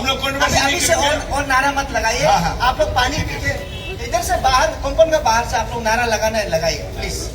लोग अभी से और नारा मत लगाइए। आप लोग पानी पी के इधर से बाहर, कंपाउंड का बाहर से आप लोग नारा लगाना है, लगाइए प्लीज।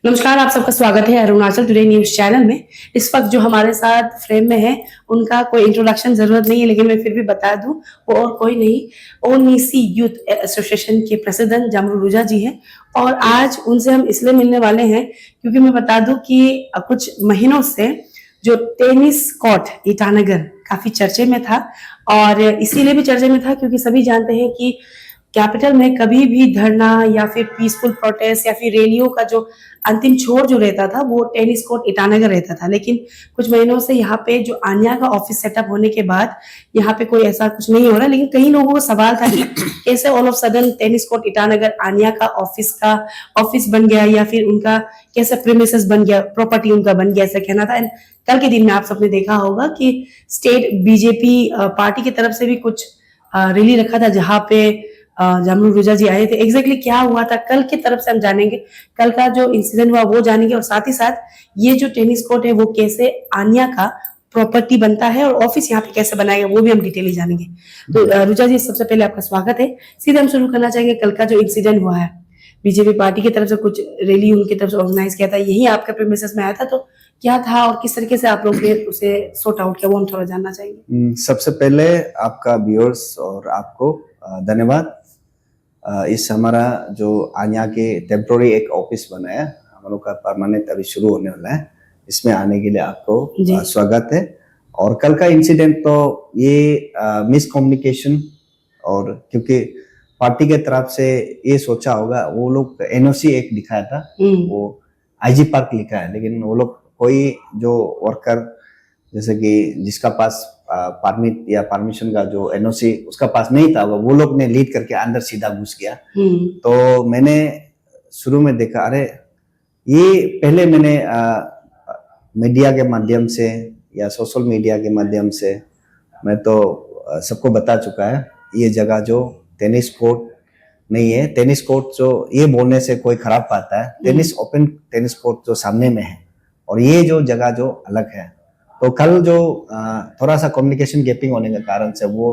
नमस्कार, आप सबका स्वागत है अरुणाचल टुडे न्यूज चैनल में। इस वक्त जो हमारे साथ फ्रेम में है उनका कोई इंट्रोडक्शन जरूरत नहीं है, लेकिन मैं फिर भी बता दूं, वो और कोई नहीं, ओनीसी यूथ एसोसिएशन के प्रेसिडेंट जामरू रुजा जी हैं। और आज उनसे हम इसलिए मिलने वाले हैं क्योंकि मैं बता दूं कि कुछ महीनों से जो टेनिस कोर्ट ईटानगर काफी चर्चे में था, और इसीलिए भी चर्चे में था क्योंकि सभी जानते हैं कि कैपिटल में कभी भी धरना या फिर पीसफुल प्रोटेस्ट या फिर रैलियों का जो अंतिम छोर जो रहता था वो टेनिस कोर्ट ईटानगर रहता था। लेकिन कुछ महीनों से यहाँ पे जो आन्या का ऑफिस सेटअप होने के बाद यहाँ पे कोई ऐसा कुछ नहीं हो रहा। लेकिन कई लोगों को सवाल था कि कैसे all of sudden tennis court Itanagar ANYA का ऑफिस बन गया, या फिर उनका कैसे प्रीमिसेस बन गया, प्रॉपर्टी उनका बन गया, ऐसा कहना था। कल के दिन में आप सबने देखा होगा कि स्टेट बीजेपी पार्टी की तरफ से भी कुछ रैली रखा था जहाँ पे जामरू रुजा जी आए थे। एग्जैक्टली क्या हुआ था कल की तरफ से हम जानेंगे, कल का जो इंसिडेंट हुआ वो जानेंगे, और साथ ही साथ ये जो टेनिस कोर्ट है वो कैसे आन्या का प्रॉपर्टी बनता है और ऑफिस यहाँ पे कैसे बनाएगा वो भी हम डिटेली जानेंगे। तो रुजा जी, सबसे पहले आपका स्वागत है। सीधे हम शुरू करना चाहेंगे, कल का जो इंसिडेंट हुआ है, बीजेपी पार्टी की तरफ से कुछ रैली उनकी तरफ से ऑर्गेनाइज किया था, यही आपके प्रीमिसेस में आया था, तो क्या था और किस तरीके से आप लोग ने उसे सॉर्ट आउट किया वो हम थोड़ा जानना चाहेंगे। सबसे पहले आपका व्यूअर्स और आपको धन्यवाद। इस हमारा जो आन्या के टेम्पोररी एक ऑफिस बना है, हम लोग का परमानेंट अभी शुरू होने वाला है, इसमें आने के लिए आपको स्वागत है। और कल का इंसिडेंट तो ये मिसकम्युनिकेशन, और क्योंकि पार्टी के तरफ से ये सोचा होगा, वो लोग एनओसी एक दिखाया था, वो आईजी पार्क लिखा है, लेकिन वो लोग कोई जो वर्कर जैसे कि जिसका पास परमिट या परमिशन का जो एनओसी उसका पास नहीं था, वो लोग ने लीड करके अंदर सीधा घुस गया। तो मैंने शुरू में देखा, अरे ये पहले मैंने मीडिया के माध्यम से या सोशल मीडिया के माध्यम से मैं तो सबको बता चुका है, ये जगह जो टेनिस कोर्ट नहीं है। टेनिस कोर्ट जो ये बोलने से कोई खराब पाता है, टेनिस ओपन टेनिस कोर्ट जो सामने में है, और ये जो जगह जो अलग है। तो कल जो थोड़ा सा कम्युनिकेशन गैपिंग होने के कारण से वो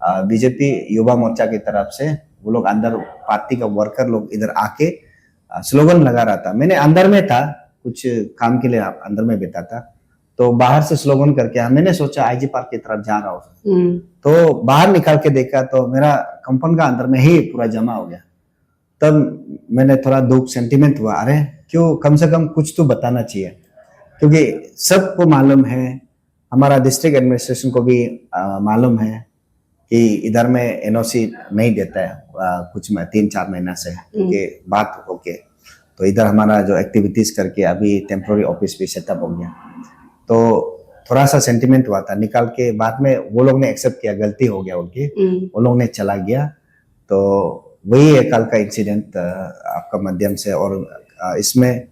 बीजेपी युवा मोर्चा की तरफ से वो लोग अंदर, पार्टी का वर्कर लोग इधर आके स्लोगन लगा रहा था। मैंने अंदर में था, कुछ काम के लिए अंदर में बैठा था, तो बाहर से स्लोगन करके मैंने सोचा आईजी पार्क की तरफ जा रहा हूँ। तो बाहर निकाल के देखा तो मेरा कंपाउंड का अंदर में ही पूरा जमा हो गया। तब मैंने थोड़ा दुख सेंटिमेंट हुआ, अरे क्यों, कम से कम कुछ तो बताना चाहिए, क्योंकि सबको मालूम है, हमारा डिस्ट्रिक्ट एडमिनिस्ट्रेशन को भी मालूम है कि इधर में एनओसी नहीं देता है कुछ 3-4 महीना से कि बात होके। तो इधर हमारा जो एक्टिविटीज करके अभी टेम्पोररी ऑफिस भी सेटअप हो गया, तो थोड़ा सा सेंटिमेंट हुआ था। निकाल के बाद में वो लोग ने एक्सेप्ट किया, गलती हो गया उनकी, वो लोग ने चला गया। तो वही है कल का इंसिडेंट आपका माध्यम से। और इसमें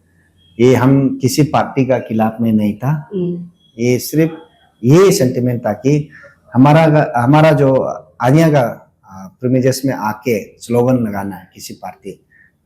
ये हम किसी पार्टी का खिलाफ में नहीं था, ये सिर्फ ये सेंटिमेंट था कि हमारा जो आन्या का प्रीमिसेस में आके स्लोगन लगाना है किसी पार्टी,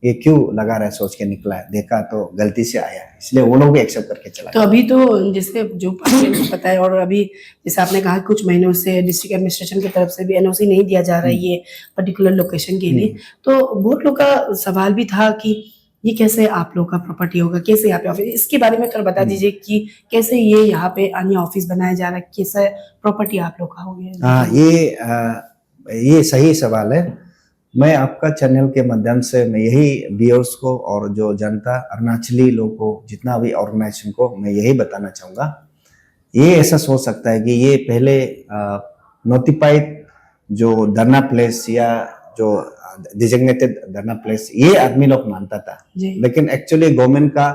ये क्यों लगा रहा है, सोच के निकला है, देखा तो गलती से आया है, इसलिए वो लोग भी एक्सेप्ट करके चला। तो अभी तो जैसे जो पार्टी को पता है, और अभी जैसे आपने कहा कुछ महीनों से डिस्ट्रिक्ट एडमिनिस्ट्रेशन की तरफ से भी एनओसी नहीं दिया जा रहा है ये पर्टिकुलर लोकेशन के लिए, तो बहुत लोग का सवाल भी था कि ये कैसे आप लोग का प्रॉपर्टी होगा, कैसे यहाँ पे ऑफिस, इसके बारे में थोड़ा बता दीजिए कि कैसे ये यहाँ पे अन्य ऑफिस बनाया जा रहा है, कैसे प्रॉपर्टी आप लोग का हो गया। हाँ, ये सही सवाल है। मैं आपका चैनल के माध्यम से मैं यही व्यूअर्स को और जो जनता अरुणाचली लोग को, जितना भी ऑर्गेनाइजेशन को, मैं यही बताना चाहूँगा, ये ऐसा सोच सकता है कि ये पहले नोटिफाइड जो धरना प्लेस या जो डिजिग्नेटेड धरना प्लेस ये आदमी लोग मानता था, लेकिन एक्चुअली गवर्नमेंट का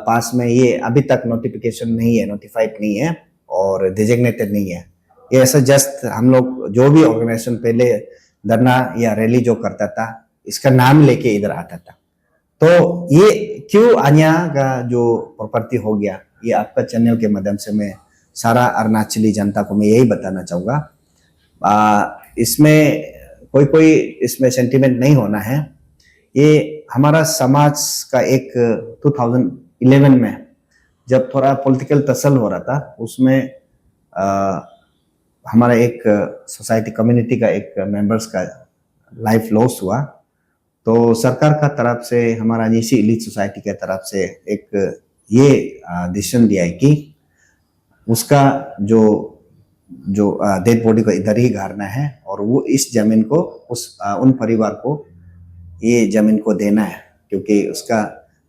पास में ये अभी तक नोटिफिकेशन नहीं है, नोटिफाइड नहीं है और डिजिग्नेटेड नहीं है। ये ऐसा जस्ट हम लोग जो भी ऑर्गेनाइजेशन पहले धरना या रैली जो करता था, इसका नाम लेके इधर आता था। तो ये क्यों आन्या का जो प्रॉपर्टी हो गया, ये आपका चैनल के माध्यम से मैं सारा अरुणाचली जनता को मैं यही बताना चाहूँगा। इसमें कोई इसमें सेंटिमेंट नहीं होना है। ये हमारा समाज का एक 2011 में जब थोड़ा पॉलिटिकल तसल हो रहा था, उसमें हमारा एक सोसाइटी कम्युनिटी का एक मेंबर्स का लाइफ लॉस हुआ। तो सरकार का तरफ से, हमारा निशी इलीट सोसाइटी के तरफ से एक ये डिसीजन दिया है कि उसका जो डेड बॉडी को इधर ही गाड़ना है और वो इस जमीन को उन परिवार को ये जमीन को देना है, क्योंकि उसका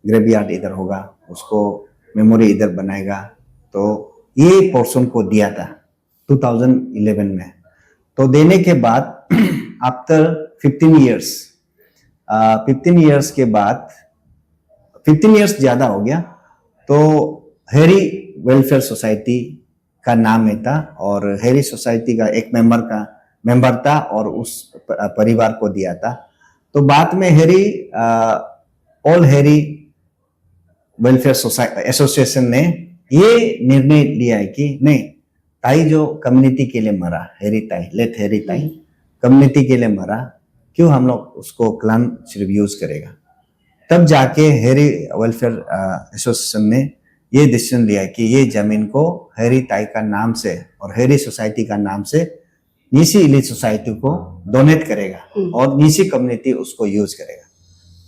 ग्रेवयार्ड इधर होगा, उसको मेमोरी इधर बनाएगा। तो ये पोर्शन को दिया था 2011 में। तो देने के बाद आफ्टर 15 इयर्स के बाद 15 इयर्स ज्यादा हो गया, तो हैरी वेलफेयर सोसाइटी का नाम है था और हैरी सोसाइटी का एक मेंबर था और उस परिवार को दिया था। तो बाद में ऑल हैरी वेलफेयर एसोसिएशन ने ये निर्णय लिया है कि नहीं, ताई जो कम्युनिटी के लिए मरा, लेट हैरी ताई कम्युनिटी के लिए मरा, क्यों हम लोग उसको क्लान सिर्फ यूज करेगा। तब जाके हैरी वेलफेयर एसोसिएशन ने ये डिसीजन लिया कि ये जमीन को हैरी ताई का नाम से और हैरी सोसाइटी का नाम से निशी इलीट सोसाइटी को डोनेट करेगा और निशी कम्युनिटी उसको यूज करेगा।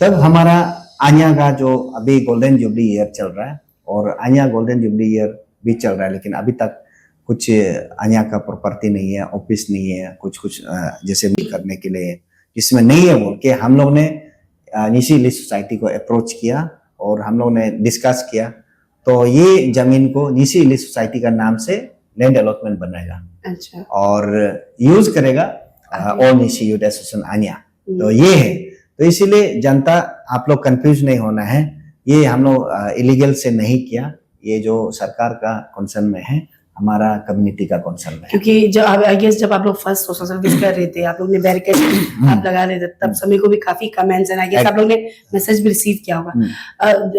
तब हमारा आन्या का जो अभी गोल्डन जुबली ईयर चल रहा है और आन्या गोल्डन जुबली ईयर भी चल रहा है, लेकिन अभी तक कुछ आन्या का प्रॉपर्टी नहीं है, ऑफिस नहीं है, कुछ जैसे भी करने के लिए इसमें नहीं है बोल के हम लोग ने निशी इलीट सोसाइटी को अप्रोच किया और हम लोग ने डिस्कस किया। तो ये जमीन को निशी इलीट सोसाइटी का नाम से लैंड अलॉटमेंट बनाएगा। अच्छा। और यूज करेगा all Nyishi youth association ANYA. तो ये है, तो इसीलिए जनता आप लोग कंफ्यूज नहीं होना है, ये हम लोग इलीगल से नहीं किया, ये जो सरकार का कंसर्न में है, हमारा कम्युनिटी का कंसर्न में है। क्योंकि जब आप लोग फर्स्ट सोशल सर्विस कर रहे थे, आप लोग ने बैरिकेड आप लगा रहे थे, तब समय को भी काफी कमेंट्स एंड आई गेस आप लोग ने मैसेज भी रिसीव किया होगा।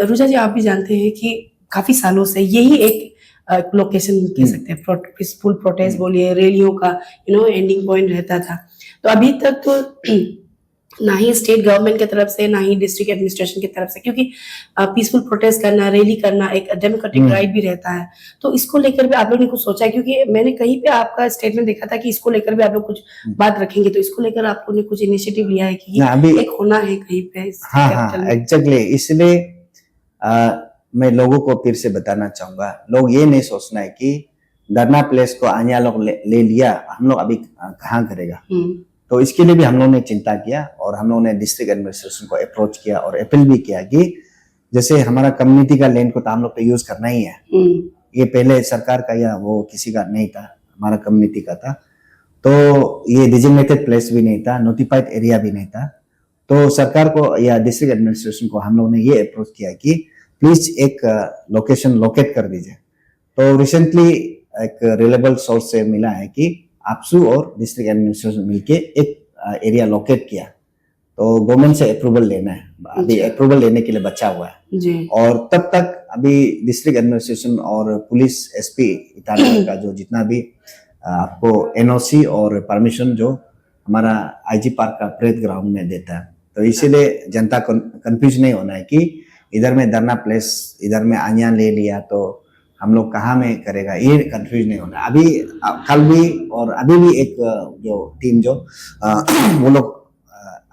रुजा जी, आप भी जानते हैं कि काफी सालों से यही एक लोकेशन कह सकते हैं, पीसफुल प्रोटेस्ट बोलिए, रैलियों का एंडिंग पॉइंट रहता था। तो अभी तक तो ना ही स्टेट गवर्नमेंट की तरफ से, ना ही डिस्ट्रिक्ट एडमिनिस्ट्रेशन की तरफ से, क्योंकि पीसफुल प्रोटेस्ट करना, रैली करना एक डेमोक्रेटिक राइट भी रहता है। तो इसको लेकर भी आप लोग ने कुछ सोचा है? क्योंकि मैंने कहीं पे आपका स्टेटमेंट देखा था कि इसको लेकर भी आप लोग कुछ बात रखेंगे, तो इसको लेकर आप लोग ने कुछ इनिशिएटिव लिया है कि अभी एक होना है कहीं पे? हाँ, एग्जैक्टली। इसलिए मैं लोगों को फिर से बताना चाहूंगा, लोग ये नहीं सोचना है कि धरना प्लेस को आन्या लोग ले लिया, हम लोग अभी कहाँ करेगा। तो इसके लिए भी हम लोग ने चिंता किया और हम लोग ने डिस्ट्रिक्ट एडमिनिस्ट्रेशन को अप्रोच किया और अपील भी किया कि जैसे हमारा कम्युनिटी का लैंड को तो हम लोग तो यूज करना ही है, ये पहले सरकार का या वो किसी का नहीं था, हमारा कम्युनिटी का था। तो ये डिजिग्नेटेड प्लेस भी नहीं था, नोटिफाइड एरिया भी नहीं था। तो सरकार को या डिस्ट्रिक्ट एडमिनिस्ट्रेशन को हम लोग ने ये अप्रोच किया कि प्लीज एक लोकेशन लोकेट कर दीजिए। तो रिसेंटली एक रिलेबल सोर्स से मिला है कि आपसू और डिस्ट्रिक्ट एडमिनिस्ट्रेशन मिलके एक एरिया लोकेट किया। तो गवर्नमेंट से अप्रूवल लेना है, अभी अप्रूवल लेने के लिए बचा हुआ है जी। और तब तक अभी डिस्ट्रिक्ट एडमिनिस्ट्रेशन और पुलिस एसपी ईटानगर का जो जितना भी आपको एनओसी और परमिशन जो हमारा आईजी पार्क का परेड ग्राउंड में देता है। तो इसीलिए जनता को कंफ्यूज नहीं होना है कि इधर में धरना प्लेस, इधर में आन्या ले लिया तो हम लोग कहाँ में करेगा, ये कंफ्यूज नहीं होना। अभी कल भी और अभी भी एक जो टीम जो वो लोग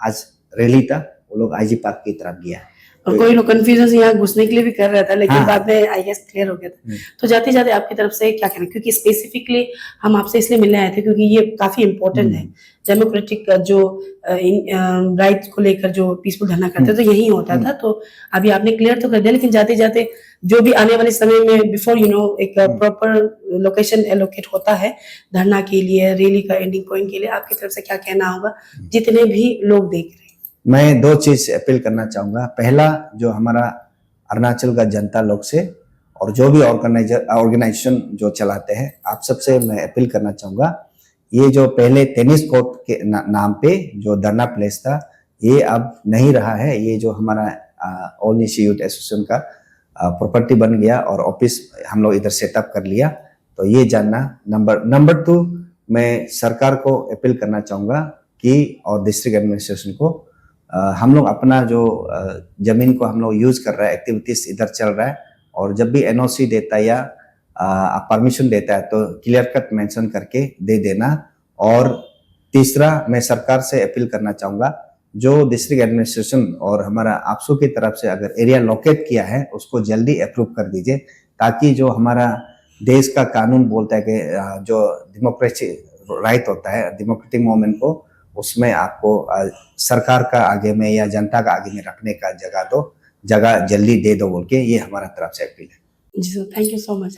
आज रैली था, वो लोग आईजी पार्क की तरफ गया और कोई लोग कंफ्यूजन यहाँ घुसने के लिए भी कर रहा था, लेकिन बाद में आई गेस क्लियर हो गया था। तो जाते जाते आपकी तरफ से क्या कहना, क्योंकि स्पेसिफिकली हम आपसे इसलिए मिलने आए थे क्योंकि ये काफी इम्पोर्टेंट है, डेमोक्रेटिक जो राइट को लेकर जो पीसफुल धरना करते तो यही होता था। तो अभी आपने क्लियर तो कर दिया, लेकिन जाते जाते जो भी आने वाले समय में बिफोर एक प्रॉपर लोकेशन एलोकेट होता है धरना के लिए, रैली का एंडिंग पॉइंट के लिए, आपकी तरफ से क्या कहना होगा जितने भी लोग देख रहे हैं? मैं दो चीज अपील करना चाहूंगा। पहला, जो हमारा अरुणाचल का जनता लोग से और जो भी ऑर्गेनाइजेशन जो चलाते हैं, आप सबसे मैं अपील करना चाहूंगा, ये जो पहले टेनिस कोर्ट के नाम पे जो धरना प्लेस था, ये अब नहीं रहा है। ये जो हमारा ऑल निशी यूथ एसोसिएशन का प्रॉपर्टी बन गया और ऑफिस हम लोग इधर सेटअप कर लिया। तो ये जानना। नंबर 2, मैं सरकार को अपील करना चाहूंगा कि और डिस्ट्रिक्ट एडमिनिस्ट्रेशन को हम लोग अपना जो जमीन को हम लोग यूज कर रहे हैं, एक्टिविटीज इधर चल रहा है, और जब भी एनओसी देता है या परमिशन देता है तो क्लियर कट मेंशन करके दे देना। और तीसरा, मैं सरकार से अपील करना चाहूंगा, जो डिस्ट्रिक्ट एडमिनिस्ट्रेशन और हमारा आपसू की तरफ से अगर एरिया लोकेट किया है उसको जल्दी अप्रूव कर दीजिए, ताकि जो हमारा देश का कानून बोलता है कि जो डेमोक्रेसी राइट होता है, डेमोक्रेटिक मूवमेंट को, उसमें आपको सरकार का आगे में या जनता का आगे में रखने का जगह जल्दी दे दो बोल के, ये हमारा तरफ से अपील है। जी sir, thank you so much.